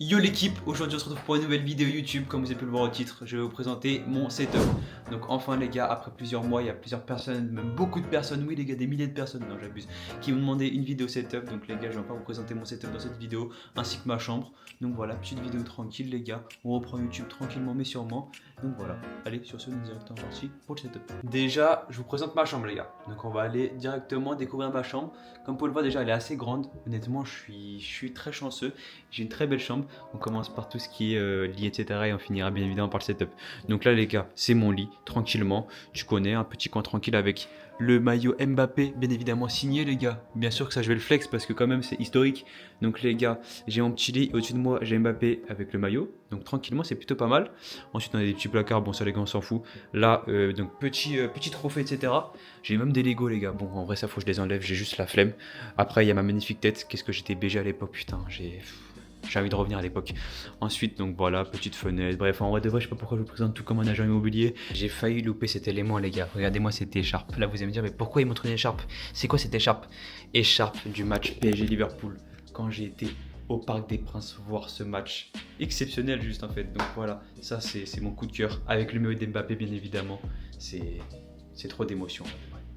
Yo l'équipe, aujourd'hui on se retrouve pour une nouvelle vidéo YouTube. Comme vous avez pu le voir au titre, je vais vous présenter mon setup. Donc enfin les gars, après plusieurs mois, il y a plusieurs personnes, même beaucoup de personnes, oui les gars, des milliers de personnes, non j'abuse, qui m'ont demandé une vidéo setup. Donc les gars, je vais pas vous présenter mon setup dans cette vidéo, ainsi que ma chambre. Donc voilà, petite vidéo tranquille les gars, on reprend YouTube tranquillement mais sûrement. Donc voilà, allez sur ce, nous directement parti pour le setup. Déjà, je vous présente ma chambre les gars. Donc on va aller directement découvrir ma chambre. Comme vous pouvez le voir déjà, elle est assez grande. Honnêtement, je suis très chanceux, j'ai une très belle chambre. On commence par tout ce qui est lit, etc. Et on finira bien évidemment par le setup. Donc là, les gars, c'est mon lit, tranquillement. Tu connais, un petit coin tranquille avec le maillot Mbappé, bien évidemment signé, les gars. Bien sûr que ça, je vais le flex parce que quand même, c'est historique. Donc les gars, j'ai mon petit lit. Au-dessus de moi, j'ai Mbappé avec le maillot. Donc tranquillement, c'est plutôt pas mal. Ensuite, on a des petits placards. Bon, ça, les gars, on s'en fout. Là, donc petit trophée, etc. J'ai même des Lego, les gars. Bon, en vrai, ça, faut que je les enlève. J'ai juste la flemme. Après, il y a ma magnifique tête. Qu'est-ce que j'étais BG à l'époque, putain. J'ai envie de revenir à l'époque. Ensuite, donc voilà, petite fenêtre. Bref, en vrai de vrai, je sais pas pourquoi je vous présente tout comme un agent immobilier. J'ai failli louper cet élément, les gars. Regardez-moi cette écharpe. Là, vous allez me dire, mais pourquoi ils montrent une écharpe? C'est quoi cette écharpe? Écharpe du match PSG-Liverpool. Quand j'ai été au Parc des Princes voir ce match exceptionnel, juste en fait. Donc voilà, ça c'est mon coup de cœur. Avec le maillot d'Mbappé, bien évidemment. C'est trop d'émotion.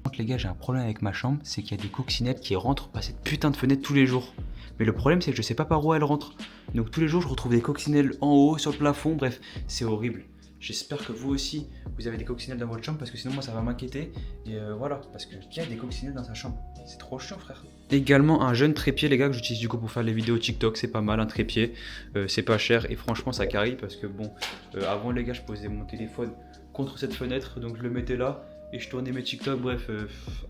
Donc les gars, j'ai un problème avec ma chambre, c'est qu'il y a des coccinettes qui rentrent par cette putain de fenêtre tous les jours. Mais le problème, c'est que je sais pas par où elles rentrent. Donc tous les jours, je retrouve des coccinelles en haut, sur le plafond, bref, c'est horrible. J'espère que vous aussi, vous avez des coccinelles dans votre chambre, parce que sinon moi ça va m'inquiéter. Et voilà, parce qu'il y a des coccinelles dans sa chambre. C'est trop chiant, frère. Également un jeune trépied, les gars, que j'utilise du coup pour faire les vidéos TikTok. C'est pas mal, un trépied. C'est pas cher et franchement ça carie parce que bon, avant les gars, je posais mon téléphone contre cette fenêtre, donc je le mettais là. Et je tournais mes TikTok, bref,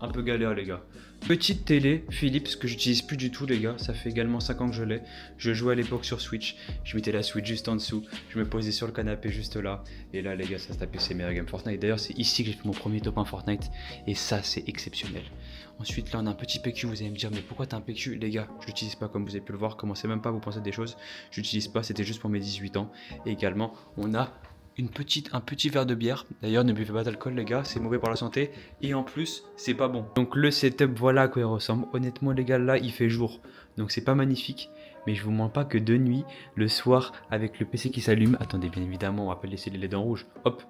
un peu galère les gars. Petite télé Philips que j'utilise plus du tout les gars, ça fait également 5 ans que je l'ai. Je jouais à l'époque sur Switch, je mettais la Switch juste en dessous, je me posais sur le canapé juste là. Et là les gars, ça se tapait ses meilleurs games Fortnite. D'ailleurs c'est ici que j'ai fait mon premier top 1 Fortnite. Et ça c'est exceptionnel. Ensuite là on a un petit PQ, vous allez me dire mais pourquoi t'as un PQ? Les gars, je l'utilise pas comme vous avez pu le voir, commencez même pas à vous penser des choses. Je l'utilise pas, c'était juste pour mes 18 ans. Et également on a un petit verre de bière. D'ailleurs, ne buvez pas d'alcool, les gars, c'est mauvais pour la santé. Et en plus, c'est pas bon. Donc, le setup, voilà à quoi il ressemble. Honnêtement, les gars, là, il fait jour. Donc, c'est pas magnifique. Mais je vous mens pas que de nuit, le soir, avec le PC qui s'allume. Attendez, bien évidemment, on va pas laisser les LED en rouge. Hop,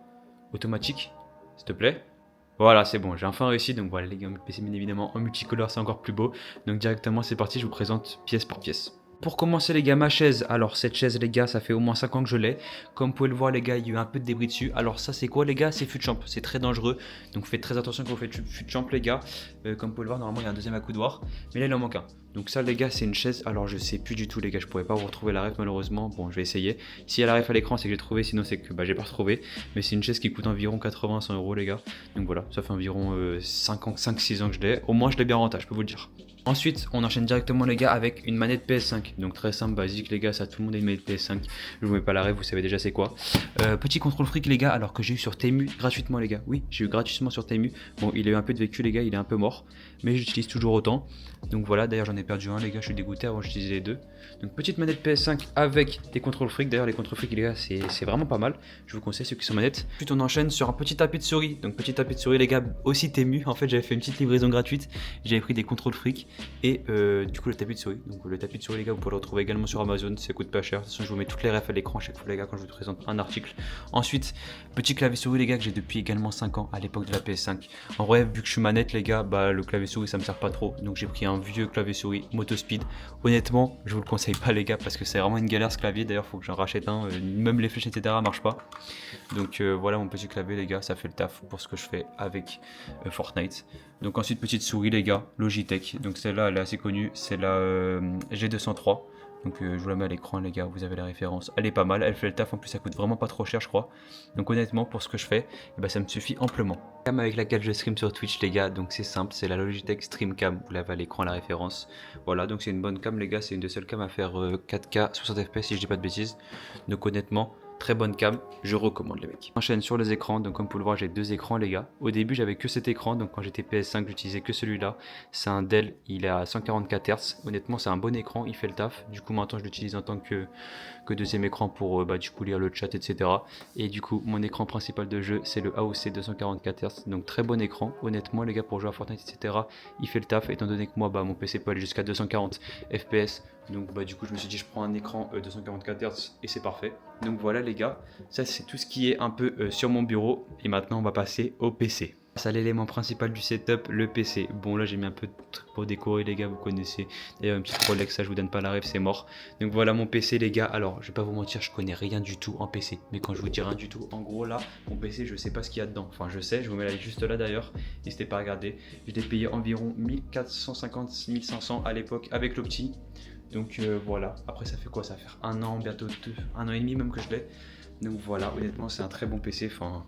automatique, s'il te plaît. Voilà, c'est bon, j'ai enfin réussi. Donc, voilà, les gars, le PC, bien évidemment, en multicolore, c'est encore plus beau. Donc, directement, c'est parti, je vous présente pièce par pièce. Pour commencer les gars, ma chaise, alors cette chaise les gars, ça fait au moins 5 ans que je l'ai. Comme vous pouvez le voir les gars, il y a eu un peu de débris dessus. Alors ça c'est quoi les gars? C'est fut de champ, c'est très dangereux. Donc faites très attention quand vous faites fut de champ les gars. Comme vous pouvez le voir, normalement il y a un deuxième accoudoir. Mais là il en manque un. Donc ça les gars, c'est une chaise, alors je sais plus du tout les gars, je pourrais pas vous retrouver la ref malheureusement. Bon je vais essayer. S'il y a la ref à l'écran c'est que j'ai trouvé, sinon c'est que j'ai pas retrouvé. Mais c'est une chaise qui coûte environ 80-100 euros les gars. Donc voilà, ça fait environ 5-6 ans que je l'ai. Au moins je l'ai bien rentable, je peux vous le dire. Ensuite, on enchaîne directement les gars avec une manette PS5. Donc très simple, basique les gars, ça tout le monde a une manette PS5. Je vous mets pas la rêve, vous savez déjà c'est quoi. Petit contrôle fric les gars, alors que j'ai eu sur Temu gratuitement les gars. Oui, j'ai eu gratuitement sur Temu. Bon, il a eu un peu de vécu les gars, il est un peu mort. Mais j'utilise toujours autant. Donc voilà, d'ailleurs j'en ai perdu un les gars, je suis dégoûté, avant j'utilisais les deux. Donc petite manette PS5 avec des contrôles fric. D'ailleurs les contrôles fric les gars, c'est vraiment pas mal. Je vous conseille ceux qui sont manettes. Ensuite on enchaîne sur un petit tapis de souris. Donc petit tapis de souris les gars, aussi Temu. En fait j'avais fait une petite livraison gratuite. J'avais pris des contrôles fric. Et du coup le tapis de souris. Donc le tapis de souris les gars, vous pouvez le retrouver également sur Amazon, ça coûte pas cher. De toute façon je vous mets toutes les refs à l'écran chaque fois les gars quand je vous présente un article. Ensuite, petit clavier souris les gars que j'ai depuis également 5 ans à l'époque de la PS5. En vrai vu que je suis manette les gars, bah le clavier souris ça me sert pas trop. Donc j'ai pris un vieux clavier souris Motospeed. Honnêtement je vous le conseille pas les gars parce que c'est vraiment une galère ce clavier. D'ailleurs faut que j'en rachète un, même les flèches etc marchent pas. Donc voilà mon petit clavier les gars, ça fait le taf pour ce que je fais avec Fortnite. Donc ensuite petite souris les gars, Logitech. Donc celle-là elle est assez connue, c'est la G203. Donc je vous la mets à l'écran les gars, vous avez la référence. Elle est pas mal, elle fait le taf, en plus ça coûte vraiment pas trop cher je crois. Donc honnêtement pour ce que je fais, ça me suffit amplement. Cam avec laquelle je stream sur Twitch les gars, donc c'est simple, c'est la Logitech Streamcam, vous l'avez à l'écran la référence. Voilà, donc c'est une bonne cam les gars, c'est une des seules cams à faire 4K 60 fps si je dis pas de bêtises. Donc honnêtement, très bonne cam, je recommande les mecs. Enchaîne sur les écrans, donc comme vous pouvez le voir j'ai deux écrans les gars. Au début j'avais que cet écran, donc quand j'étais PS5 j'utilisais que celui-là. C'est un Dell, il est à 144 Hz. Honnêtement c'est un bon écran, il fait le taf. Du coup maintenant je l'utilise en tant que deuxième écran pour du coup lire le chat etc. Et du coup mon écran principal de jeu c'est le AOC 244 Hz. Donc très bon écran, honnêtement les gars pour jouer à Fortnite etc. Il fait le taf étant donné que moi mon PC peut aller jusqu'à 240 FPS. Donc bah du coup je me suis dit je prends un écran 244 Hz et c'est parfait. Donc voilà les gars, ça c'est tout ce qui est un peu sur mon bureau. Et maintenant on va passer au PC. C'est l'élément principal du setup, le PC. Bon là j'ai mis un peu de trucs pour décorer les gars, vous connaissez. D'ailleurs une petite Rolex, ça je vous donne pas la rêve, c'est mort. Donc voilà mon PC les gars. Alors je vais pas vous mentir, je connais rien du tout en PC. Mais quand je vous dis rien du tout, en gros là, mon PC je sais pas ce qu'il y a dedans. Enfin je sais, je vous mets la liste juste là d'ailleurs. N'hésitez pas à regarder. Je l'ai payé environ 1450-1500 à l'époque avec l'opti. Donc voilà, après ça fait quoi? Ça va faire un an, bientôt 1 an et demi même que je l'ai. Donc voilà, honnêtement c'est un très bon PC. Enfin,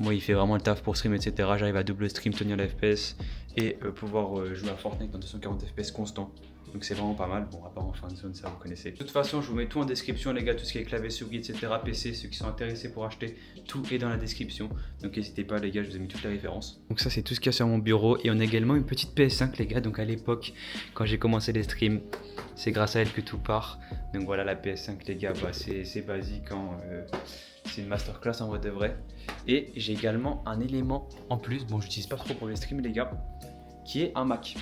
moi il fait vraiment le taf pour stream etc. J'arrive à double stream, tenir la FPS et pouvoir jouer à Fortnite dans 240 FPS constant. Donc c'est vraiment pas mal. Bon, à part en fin de zone, ça vous connaissez. De toute façon, je vous mets tout en description, les gars, tout ce qui est clavier, souris, etc. PC, ceux qui sont intéressés pour acheter, tout est dans la description. Donc n'hésitez pas, les gars, je vous ai mis toutes les références. Donc ça, c'est tout ce qu'il y a sur mon bureau. Et on a également une petite PS5, les gars. Donc à l'époque, quand j'ai commencé les streams, c'est grâce à elle que tout part. Donc voilà, la PS5, les gars, bah, c'est basique. C'est une masterclass en vrai de vrai. Et j'ai également un élément en plus. Bon, j'utilise pas trop pour les streams, les gars, qui est un Mac.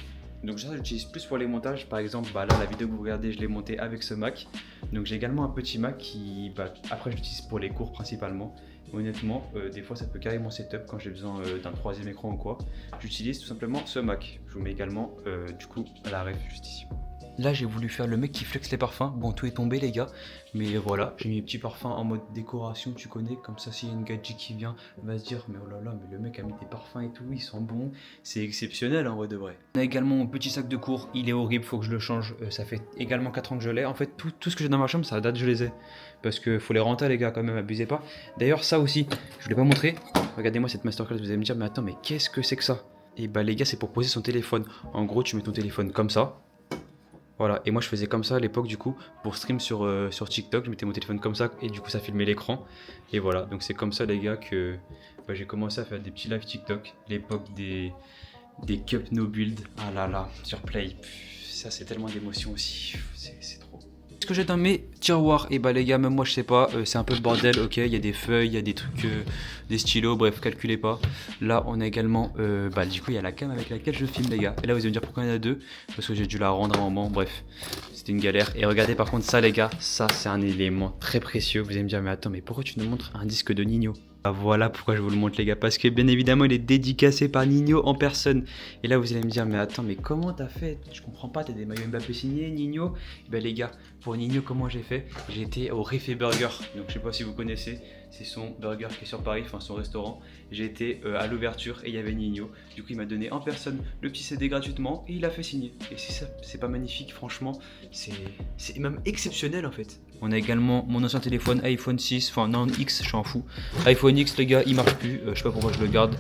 Donc ça j'utilise plus pour les montages, par exemple bah là la vidéo que vous regardez je l'ai montée avec ce Mac. Donc j'ai également un petit Mac qui après j'utilise pour les cours principalement. Honnêtement des fois ça peut carrer mon setup quand j'ai besoin d'un troisième écran ou quoi. J'utilise tout simplement ce Mac. Je vous mets également du coup à la ref juste ici. Là j'ai voulu faire le mec qui flex les parfums. Bon tout est tombé les gars. Mais voilà, j'ai mis les petits parfums en mode décoration, tu connais. Comme ça s'il y a une gadget qui vient, elle va se dire mais oh là là, mais le mec a mis des parfums et tout, ils sont bons. C'est exceptionnel en vrai de vrai. On a également mon petit sac de cours, il est horrible, faut que je le change. Ça fait également 4 ans que je l'ai. En fait tout ce que j'ai dans ma chambre, ça date je les ai. Parce que faut les renter les gars quand même, abusez pas. D'ailleurs ça aussi, je vous l'ai pas montré. Regardez-moi cette masterclass, vous allez me dire mais attends mais qu'est-ce que c'est que ça? Et bah les gars c'est pour poser son téléphone. En gros tu mets ton téléphone comme ça. Voilà, et moi je faisais comme ça à l'époque du coup, pour stream sur TikTok, je mettais mon téléphone comme ça et du coup ça filmait l'écran. Et voilà, donc c'est comme ça les gars que j'ai commencé à faire des petits live TikTok, l'époque des Cup No Build, ah là là, sur Play, ça c'est tellement d'émotions aussi, c'est trop. Ce que j'ai dans mes tiroirs, et bah les gars, même moi je sais pas, c'est un peu le bordel, ok, il y a des feuilles, il y a des trucs, des stylos, bref, calculez pas. Là on a également, du coup il y a la cam avec laquelle je filme les gars. Et là vous allez me dire pourquoi il y en a deux, parce que j'ai dû la rendre à un moment, bref, c'était une galère. Et regardez par contre ça les gars, ça c'est un élément très précieux. Vous allez me dire mais attends mais pourquoi tu nous montres un disque de Ninho? Ah, voilà pourquoi je vous le montre les gars, parce que bien évidemment il est dédicacé par Ninho en personne. Et là vous allez me dire mais attends mais comment t'as fait? Je comprends pas, t'as des maillots Mbappé signés Ninho? Et ben les gars, pour Ninho comment j'ai fait? J'ai été au Riff et Burger, donc je sais pas si vous connaissez, c'est son burger qui est sur Paris, enfin son restaurant. J'ai été à l'ouverture et il y avait Ninho, du coup il m'a donné en personne le petit CD gratuitement et il a fait signer. Et c'est pas magnifique franchement, c'est même exceptionnel en fait. On a également mon ancien téléphone iPhone 6, enfin non X, je suis en fou. iPhone X les gars, il marche plus, je sais pas pourquoi je le garde.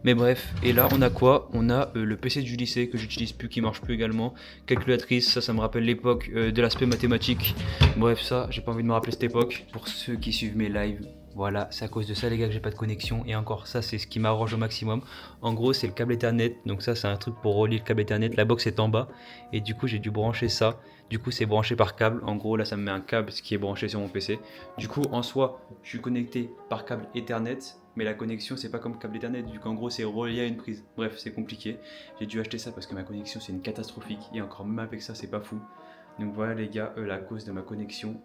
Mais bref, et là on a quoi? On a le PC du lycée que j'utilise plus, qui marche plus également. Calculatrice, ça me rappelle l'époque de l'aspect mathématique. Bref ça, j'ai pas envie de me rappeler cette époque. Pour ceux qui suivent mes lives, voilà, c'est à cause de ça les gars que j'ai pas de connexion. Et encore ça c'est ce qui m'arrange au maximum. En gros c'est le câble Ethernet, donc ça c'est un truc pour relier le câble Ethernet. La box est en bas et du coup j'ai dû brancher ça. Du coup c'est branché par câble. En gros là ça me met un câble qui est branché sur mon PC. Du coup en soi je suis connecté par câble Ethernet, mais la connexion c'est pas comme câble Ethernet. Du coup en gros c'est relié à une prise. Bref c'est compliqué. J'ai dû acheter ça parce que ma connexion c'est une catastrophique. Et encore même avec ça c'est pas fou. Donc voilà les gars, la cause de ma connexion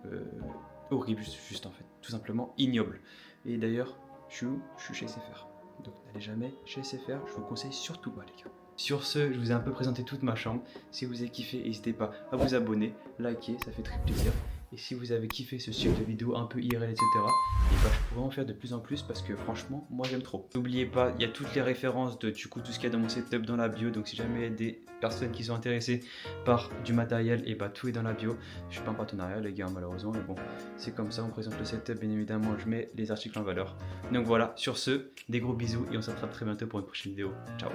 horrible juste en fait, tout simplement ignoble. Et d'ailleurs, je suis où? Je suis chez SFR. Donc n'allez jamais chez SFR, je vous conseille surtout pas les gars. Sur ce, je vous ai un peu présenté toute ma chambre. Si vous avez kiffé, n'hésitez pas à vous abonner, liker, ça fait très plaisir. Et si vous avez kiffé ce style de vidéo un peu IRL, etc., et bah, je pourrais en faire de plus en plus parce que franchement, moi j'aime trop. N'oubliez pas, il y a toutes les références de du coup tout ce qu'il y a dans mon setup dans la bio. Donc si jamais il y a des personnes qui sont intéressées par du matériel, et bah tout est dans la bio. Je suis pas en partenariat les gars malheureusement, mais bon, c'est comme ça, on présente le setup, bien évidemment, je mets les articles en valeur. Donc voilà, sur ce, des gros bisous et on se retrouve très bientôt pour une prochaine vidéo. Ciao.